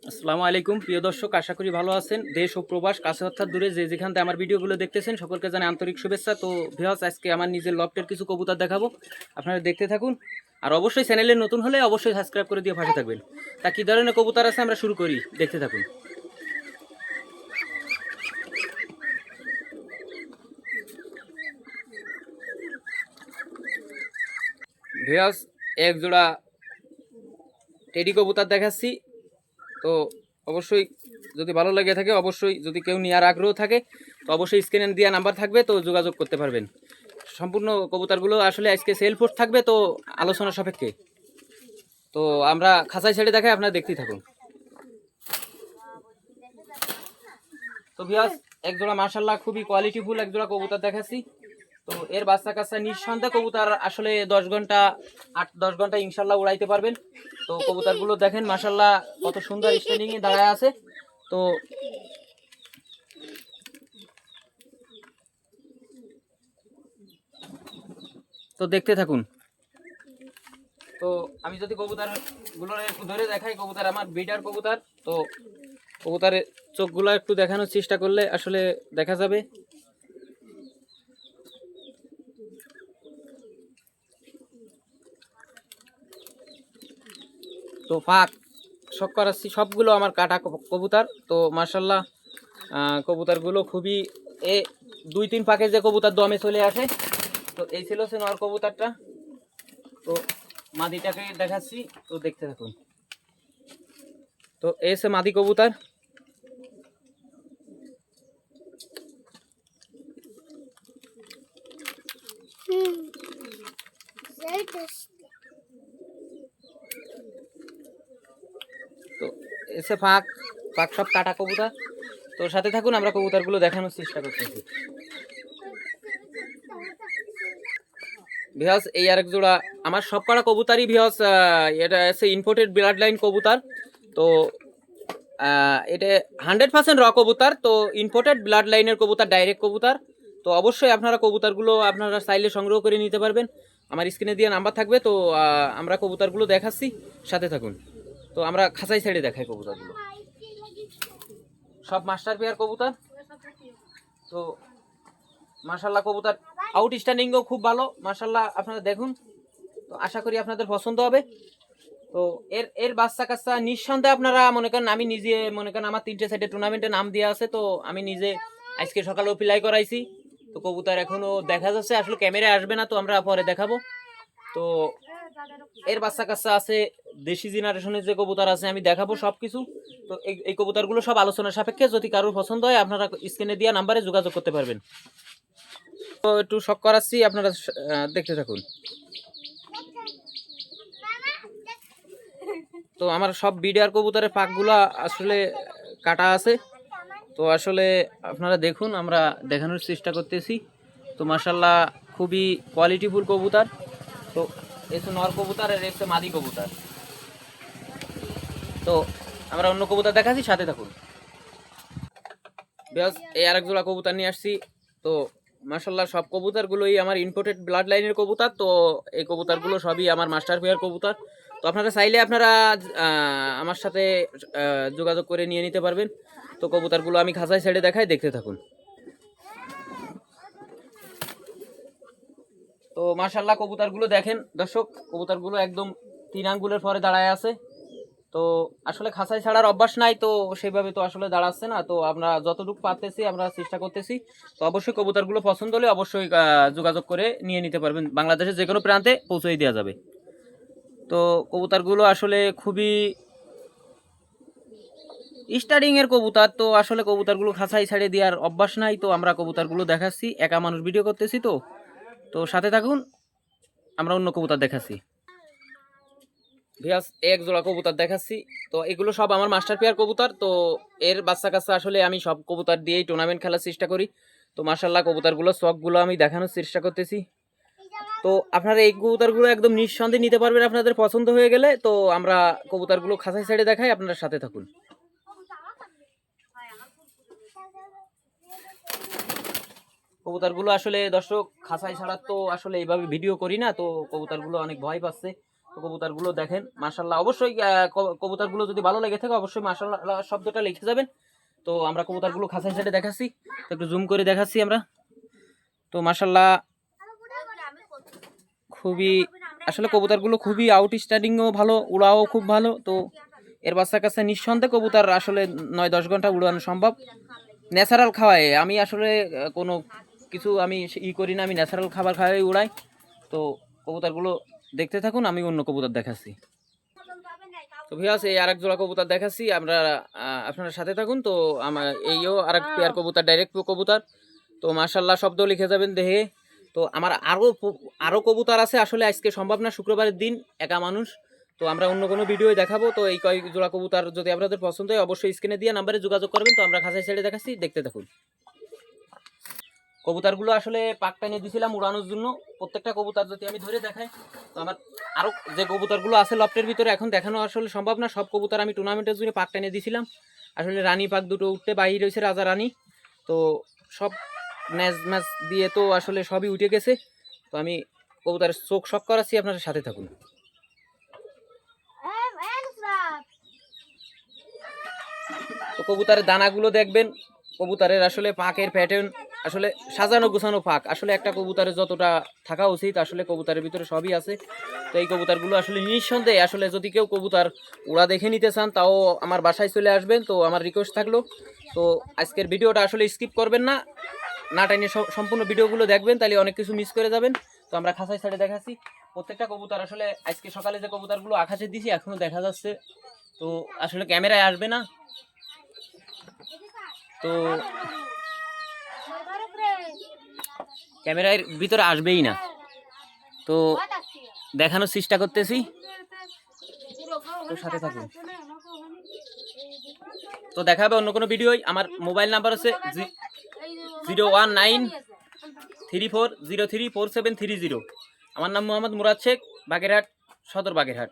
আসসালামু আলাইকুম প্রিয় দর্শক, আশা করি ভালো আছেন। দেশ ও প্রবাস কাছে অর্থাৎ দূরে যে যেখান থেকে আমার ভিডিওগুলো দেখতেছেন সকলকে জানাই আন্তরিক শুভেচ্ছা। তো ভিউয়ার্স, আজকে আমার নিজের লফটের কিছু কবুতর দেখাবো, আপনারা দেখতে থাকুন। আর অবশ্যই চ্যানেলে নতুন হলে অবশ্যই সাবস্ক্রাইব করে দিয়ে পাশে থাকবেন। তা কী ধরনের কবুতর আছে আমরা শুরু করি, দেখতে থাকুন। ভিউয়ার্স, এক জোড়া টেডি কবুতর দেখাচ্ছি। তো অবশ্যই যদি ভালো লাগে থাকে, অবশ্যই যদি কেউ নেওয়ার আগ্রহ থাকে তো অবশ্যই স্ক্রিনে দেওয়া নাম্বার থাকবে, তো যোগাযোগ করতে পারবেন। সম্পূর্ণ কবুতরগুলো আসলে আজকে সেল ফোর্স থাকবে, তো আলোচনা সাপেক্ষে। তো আমরা খাঁচায় ছেড়ে দেখাই, আপনারা দেখতেই থাকুন। তো ভিউয়ার্স, এক জোড়া মাশাআল্লাহ খুবই কোয়ালিটিফুল এক জোড়া কবুতর দেখাচ্ছি। তো এর বাচ্চা কাচ্চা নিঃসন্দেহে কবুতর আসলে 10 ঘন্টা 8-10 ঘন্টা ইনশাল্লাহ উড়াইতে পারবেন। তো কবুতরগুলো দেখেন মাশাআল্লাহ কত সুন্দর স্ট্যান্ডিংয়ে দাঁড়ায় আছে। তো তো দেখতে থাকুন। তো আমি যদি কবুতরগুলো একটু ধরে দেখাই, কবুতর আমার ব্রিডার কবুতর। তো কবুতরের চোখগুলো একটু দেখানোর চেষ্টা করলে আসলে দেখা যাবে। তো পাক শখ করাচ্ছি, সবগুলো আমার কাটা কবুতর। তো মার্শাল্লাহ কবুতরগুলো খুবই এ 2-3 পাকে যে কবুতর দমে চলে আসে। তো এই ছিল সে নর কবুতরটা। তো মাদিটাকে দেখাচ্ছি, তো দেখতে থাকুন। তো এই সে মাদি কবুতর। তো এসে ফাঁক ফাঁক সব কাটা কবুতর। তো সাথে থাকুন, আমরা কবুতরগুলো দেখানোর চেষ্টা করতেছি। ভিউয়ার্স, এই আরেক জোড়া আমার সব কটা কবুতরই ভিউয়ার্স, এটা আছে ইম্পোর্টেড ব্লাড লাইন কবুতর। তো এটা 100% র কবুতর। তো ইম্পোর্টেড ব্লাড লাইনের কবুতর, ডাইরেক্ট কবুতর। তো অবশ্যই আপনারা কবুতরগুলো আপনারা চাইলে সংগ্রহ করে নিতে পারবেন। আমার স্ক্রিনে দিয়ে নাম্বার থাকবে। তো আমরা কবুতরগুলো দেখাচ্ছি, সাথে থাকুন। তো আমরা খাঁচাই ছেড়ে দেখাই কবুতরগুলো, সব মাস্টার পেয়ার কবুতর। তো মাশাল্লাহ কবুতর আউটস্ট্যান্ডিংও খুব ভালো মাশাল্লাহ, আপনারা দেখুন। তো আশা করি আপনাদের পছন্দ হবে। তো এর এর বাচ্চা কাচ্চা নিঃসন্দেহে আপনারা মনে করেন, আমি নিজে মনে করেন আমার 3টে সাইডে টুর্নামেন্টে নাম দেওয়া আছে। তো আমি নিজে আজকে সকালে অ্যাপ্লাই করাইছি। তো কবুতর এখনো দেখা যাচ্ছে, আসলে ক্যামেরায় আসবে না, তো আমরা পরে দেখাবো। তো এর বাচ্চা কাচ্চা আছে, দেশি জেনারেশনের যে কবুতর আছে আমি দেখাবো সব কিছু। তো এই কবুতরগুলো সব আলোচনার সাপেক্ষে, যদি কারোর পছন্দ হয় আপনারা স্ক্রিনে দেওয়া নাম্বারে যোগাযোগ করতে পারবেন। তো একটু শখ করাচ্ছি, আপনারা দেখতে থাকুন। তো আমার সব বিডিআর কবুতরের পাকগুলা আসলে কাটা আছে। তো আসলে আপনারা দেখুন, আমরা দেখানোর চেষ্টা করতেছি। তো মাশাল্লাহ খুবই কোয়ালিটিফুল কবুতর। তো এসে নর কবুতর আর এসে মাদি কবুতর। তো আমরা অন্য কবুতর দেখাচ্ছি, সাথে থাকুন। বেশ, এই আরেক জোড়া কবুতর নিয়ে আসছি। তো মাশাল্লাহ সব কবুতরগুলোই আমার ইম্পোর্টেড ব্লাড লাইনের কবুতর। তো এই কবুতরগুলো সবই আমার মাস্টার পেয়ার কবুতর। তো আপনারা চাইলে আপনারা আমার সাথে যোগাযোগ করে নিয়ে নিতে পারবেন। তো কবুতরগুলো আমি খাঁচায় ছেড়ে দেখাই, দেখতে থাকুন। তো মাশাল্লাহ কবুতরগুলো দেখেন দর্শক, কবুতরগুলো একদম 3 আঙ্গুলের পরে দাঁড়ায় আছে। তো আসলে খাঁচায় ছাড়ার অভ্যাস নাই, তো সেইভাবে তো আসলে দাঁড়াচ্ছে না। তো আমরা যতটুকু পারতেছি আমরা চেষ্টা করতেছি। তো অবশ্যই কবুতরগুলো পছন্দ হলে অবশ্যই যোগাযোগ করে নিয়ে নিতে পারবেন, বাংলাদেশের যে কোনো প্রান্তে পৌঁছে দেওয়া যাবে। তো কবুতরগুলো আসলে খুবই স্টার্টিং এর কবুতর। তো আসলে কবুতরগুলো খাঁচাই ছেড়ে দেওয়ার অভ্যাস নাই, তো আমরা কবুতরগুলো দেখাচ্ছি, একা মানুষ ভিডিও করতেছি। তো তো সাথে থাকুন, আমরা অন্য কবুতর দেখাচ্ছি। ভিয়াস, এক জোড়া কবুতর দেখাচ্ছি। তো এগুলো সব আমার মাস্টার পেয়ার কবুতর। তো এর বাচ্চা কাচ্চা আসলে আমি সব কবুতর দিয়েই টুর্নামেন্ট খেলার চেষ্টা করি। তো মাশাল্লাহ কবুতরগুলো শখগুলো আমি দেখানোর চেষ্টা করতেছি। তো আপনারা এই কবুতরগুলো একদম নিঃসন্দেহে নিতে পারবেন আপনাদের পছন্দ হয়ে গেলে। তো আমরা কবুতরগুলো খাঁচায় ছেড়ে দেখাই, আপনারা সাথে থাকুন। কবুতরগুলো আসলে দর্শক খাঁচায় ছাড়ার তো আসলে এইভাবে ভিডিও করি না, তো কবুতরগুলো অনেক ভয় পাচ্ছে। তো কবুতরগুলো দেখেন মাশাআল্লাহ। অবশ্যই কবুতরগুলো যদি ভালো লেগে থাকে অবশ্যই মাশাআল্লাহ শব্দটা লিখে যাবেন। তো আমরা কবুতরগুলো খাঁচায় ছেড়ে দেখাচ্ছি, তো একটু জুম করে দেখাচ্ছি আমরা। তো মাশাআল্লাহ খুবই আসলে কবুতরগুলো খুবই আউটস্ট্যান্ডিংও ভালো, উড়াও খুব ভালো। তো এর বাচ্চার কাছে নিঃসন্দেহে কবুতর আসলে 9-10 ঘন্টা উড়ানো সম্ভব। ন্যাচারাল খাওয়ায় আমি আসলে কোনো কিছু আমি করি না, আমি ন্যাচারাল খাবার খাওয়াই উড়াই। তো কবুতরগুলো দেখতে থাকুন, আমি অন্য কবুতর দেখাচ্ছি। তো ভিউয়ার্স এই আরেক জোড়া কবুতর দেখাচ্ছি, আমরা আপনার সাথে থাকুন। তো আমার এইও আরেক পেয়ার কবুতর, ডাইরেক্ট কবুতর। তো মাশাআল্লাহ শব্দ লিখে যাবেন দেখে। তো আমার আরও কবুতর আছে, আসলে আজকে সম্ভব না, শুক্রবারের দিন একা মানুষ। তো আমরা অন্য কোনো ভিডিও দেখাবো। তো এই কয়েক জোড়া কবুতর যদি আপনাদের পছন্দ হয় অবশ্যই স্ক্রিনে দিয়ে নাম্বারে যোগাযোগ করবেন। তো আমরা খাঁচায় ছেড়ে দেখাচ্ছি, দেখতে থাকুন। কবুতরগুলো আসলে পাক টানিয়ে দিয়েছিলাম উড়ানোর জন্য। প্রত্যেকটা কবুতর যদি আমি ধরে দেখাই, তো আমার আরও যে কবুতরগুলো আছে লফটের ভিতরে এখন দেখানো আসলে সম্ভব না। সব কবুতর আমি টুর্নামেন্টের জন্য পাক টানিয়ে দিয়েছিলাম। আসলে রানী পাক দুটো উঠতে বাহির হয়েছে, রাজা রানী। তো সব ম্যাচ ম্যাচ দিয়ে তো আসলে সবই উঠে গেছে। তো আমি কবুতরের চোখ শক করাচ্ছি, আপনার সাথে থাকুন। তো কবুতরের দানাগুলো দেখবেন, কবুতরের আসলে পাকের প্যাটার্ন আসলে সাজানো গোছানো পাক। আসলে একটা কবুতরের যতটা থাকা উচিত আসলে কবুতরের ভিতরে সবই আছে। তো এই কবুতরগুলো আসলে নিঃসন্দেহে আসলে যদি কেউ কবুতর ওরা দেখে নিতে চান তাও আমার বাসায় চলে আসবেন। তো আমার রিকোয়েস্ট থাকলো, তো আজকের ভিডিওটা আসলে স্কিপ করবেন না, না টাইনে সম্পূর্ণ ভিডিওগুলো দেখবেন, তাহলে অনেক কিছু মিস করে যাবেন। তো আমরা খাঁচায় ছেড়ে দেখাচ্ছি প্রত্যেকটা কবুতর। আসলে আজকে সকালে যে কবুতরগুলো আকাশে দিয়েছি এখনো দেখা যাচ্ছে, তো আসলে ক্যামেরায় আসবে না, তো ক্যামেরার ভিতরে আসবেই না। তো দেখানোর চেষ্টা করতেছি, তো সাথে থাকুন। তো দেখা হবে অন্য কোনো ভিডিওই। আমার মোবাইল নাম্বার হচ্ছে 01934034730। আমার নাম মোহাম্মদ মুরাদ শেখ, বাগেরহাট, সদর বাগেরহাট।